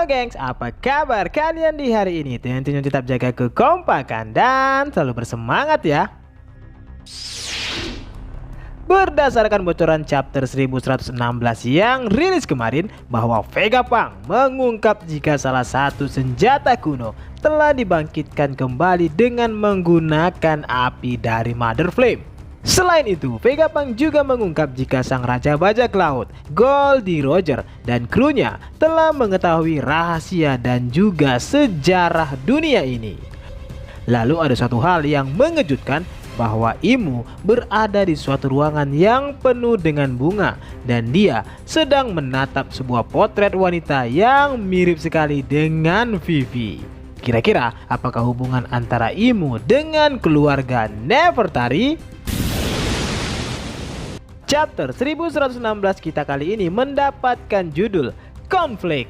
Halo gengs, apa kabar kalian di hari ini? Tentunya tetap jaga kekompakan dan selalu bersemangat ya. Berdasarkan bocoran chapter 1116 yang rilis kemarin, bahwa Vegapunk mengungkap jika salah satu senjata kuno telah dibangkitkan kembali dengan menggunakan api dari Mother Flame. Selain itu, Vegapunk juga mengungkap jika sang Raja Bajak Laut, Goldie Roger dan krunya telah mengetahui rahasia dan juga sejarah dunia ini. Lalu ada satu hal yang mengejutkan, bahwa Imu berada di suatu ruangan yang penuh dengan bunga dan dia sedang menatap sebuah potret wanita yang mirip sekali dengan Vivi. Kira-kira apakah hubungan antara Imu dengan keluarga Nefertari? Chapter 1116 kita kali ini mendapatkan judul Konflik.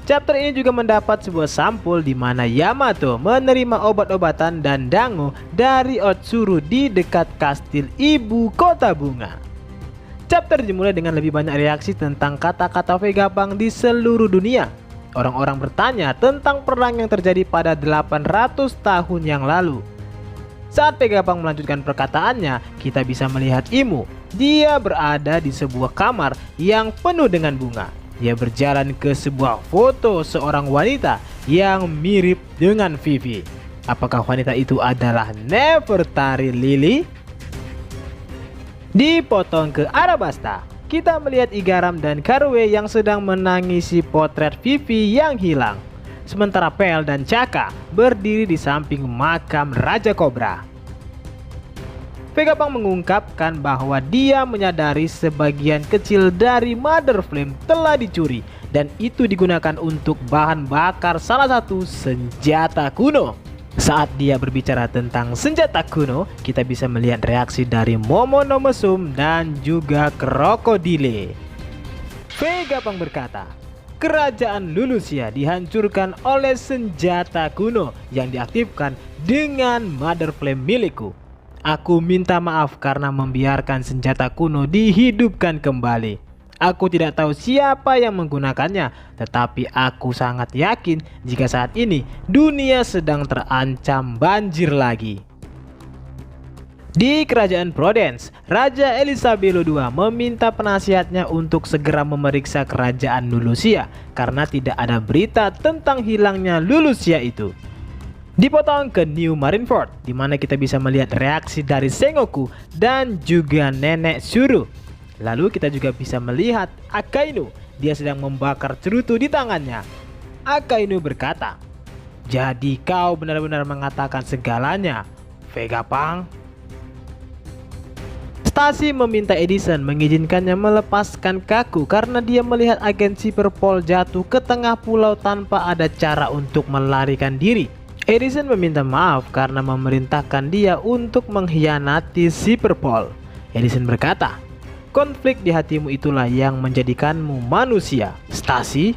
Chapter ini juga mendapat sebuah sampul di mana Yamato menerima obat-obatan dan dango dari Otsuru di dekat kastil ibu kota bunga. Chapter dimulai dengan lebih banyak reaksi tentang kata-kata Vegapunk di seluruh dunia. Orang-orang bertanya tentang perang yang terjadi pada 800 tahun yang lalu. Saat Vegapunk melanjutkan perkataannya, kita bisa melihat Imu. Dia berada di sebuah kamar yang penuh dengan bunga. Dia berjalan ke sebuah foto seorang wanita yang mirip dengan Vivi. Apakah wanita itu adalah Nefertari Lily? Dipotong ke Arabasta, kita melihat Igaram dan Karue yang sedang menangisi potret Vivi yang hilang. Sementara Pel dan Chaka berdiri di samping makam Raja Cobra. Vegapunk mengungkapkan bahwa dia menyadari sebagian kecil dari Mother Flame telah dicuri dan itu digunakan untuk bahan bakar salah satu senjata kuno. Saat dia berbicara tentang senjata kuno, kita bisa melihat reaksi dari Momonomosum dan juga Krokodile. Vegapunk berkata, kerajaan Lulusia dihancurkan oleh senjata kuno yang diaktifkan dengan Mother Flame milikku. Aku minta maaf karena membiarkan senjata kuno dihidupkan kembali. Aku tidak tahu siapa yang menggunakannya, tetapi aku sangat yakin jika saat ini dunia sedang terancam banjir lagi. Di kerajaan Prodence, Raja Elisabelo II meminta penasihatnya untuk segera memeriksa kerajaan Lulusia karena tidak ada berita tentang hilangnya Lulusia itu. Dipotong ke New Marineford, di mana kita bisa melihat reaksi dari Sengoku dan juga Nenek Shuru. Lalu kita juga bisa melihat Akainu, dia sedang membakar cerutu di tangannya. Akainu berkata, "Jadi kau benar-benar mengatakan segalanya, Vegapunk?" Stacy meminta Edison mengizinkannya melepaskan Kaku karena dia melihat agen Cyberpol jatuh ke tengah pulau tanpa ada cara untuk melarikan diri. Edison meminta maaf karena memerintahkan dia untuk mengkhianati Cyberpol. Edison berkata, "Konflik di hatimu itulah yang menjadikanmu manusia, Stacy."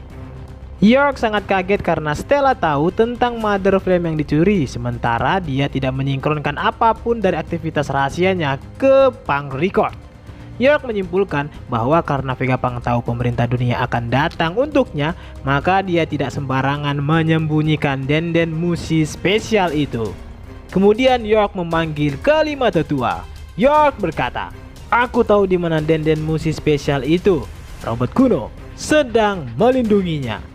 York sangat kaget karena Stella tahu tentang Mother Flame yang dicuri, sementara dia tidak menyinkronkan apapun dari aktivitas rahasianya ke Punk Record. York menyimpulkan bahwa karena Vegapunk tahu pemerintah dunia akan datang untuknya, maka dia tidak sembarangan menyembunyikan denden musi spesial itu. Kemudian York memanggil kelima tetua. York berkata, "Aku tahu di mana denden musi spesial itu. Robot kuno sedang melindunginya."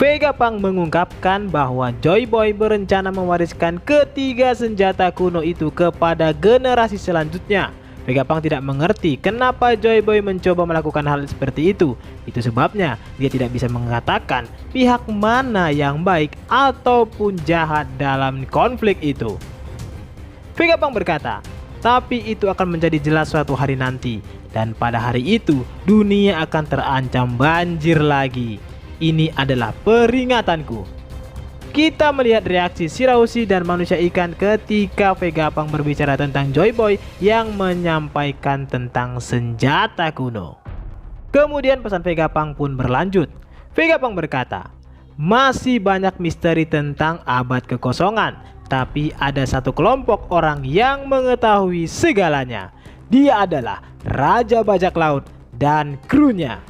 Vegapunk mengungkapkan bahwa Joy Boy berencana mewariskan ketiga senjata kuno itu kepada generasi selanjutnya. Vegapunk tidak mengerti kenapa Joy Boy mencoba melakukan hal seperti itu. Itu sebabnya dia tidak bisa mengatakan pihak mana yang baik ataupun jahat dalam konflik itu. Vegapunk berkata, "Tapi itu akan menjadi jelas suatu hari nanti. Dan pada hari itu dunia akan terancam banjir lagi. Ini adalah peringatanku." Kita melihat reaksi Shiraushi dan manusia ikan ketika Vegapunk berbicara tentang Joy Boy yang menyampaikan tentang senjata kuno. Kemudian pesan Vegapunk pun berlanjut. Vegapunk berkata, "Masih banyak misteri tentang abad kekosongan. Tapi ada satu kelompok orang yang mengetahui segalanya. Dia adalah Raja Bajak Laut dan krunya.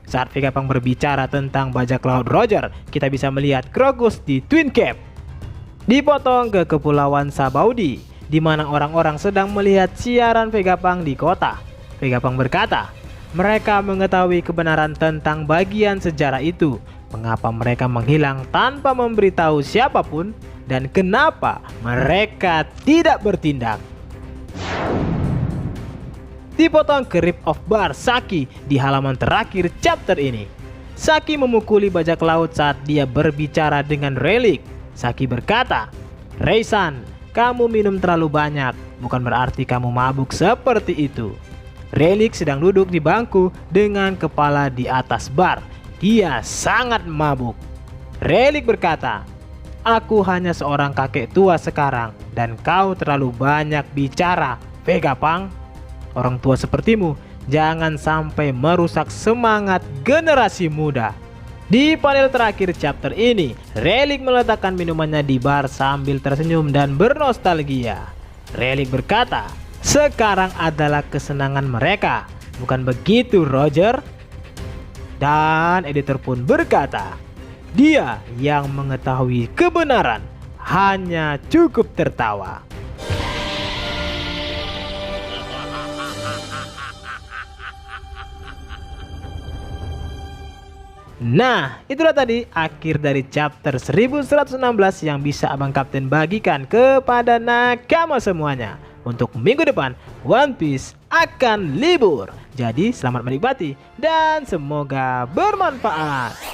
Saat Vegapunk berbicara tentang bajak laut Roger, kita bisa melihat Krokus di Twin Cave. Dipotong ke Kepulauan Sabaudi, di mana orang-orang sedang melihat siaran Vegapunk di kota. Vegapunk berkata, mereka mengetahui kebenaran tentang bagian sejarah itu, mengapa mereka menghilang tanpa memberitahu siapapun, dan kenapa mereka tidak bertindak. Dipotong ke Rip of Bar Saki di halaman terakhir chapter ini. Saki memukuli bajak laut saat dia berbicara dengan Relic. Saki berkata, "Reisan, kamu minum terlalu banyak, bukan berarti kamu mabuk seperti itu." Relic sedang duduk di bangku dengan kepala di atas bar. Dia sangat mabuk. Relic berkata, "Aku hanya seorang kakek tua sekarang dan kau terlalu banyak bicara, Vegapunk. Orang tua sepertimu jangan sampai merusak semangat generasi muda." Di panel terakhir chapter ini, Relic meletakkan minumannya di bar sambil tersenyum dan bernostalgia. Relic berkata, "Sekarang adalah kesenangan mereka, bukan begitu, Roger?" Dan editor pun berkata, "Dia yang mengetahui kebenaran hanya cukup tertawa." Nah, itulah tadi akhir dari chapter 1116 yang bisa Abang Kapten bagikan kepada nakama semuanya. Untuk minggu depan, One Piece akan libur. Jadi selamat menikmati dan semoga bermanfaat.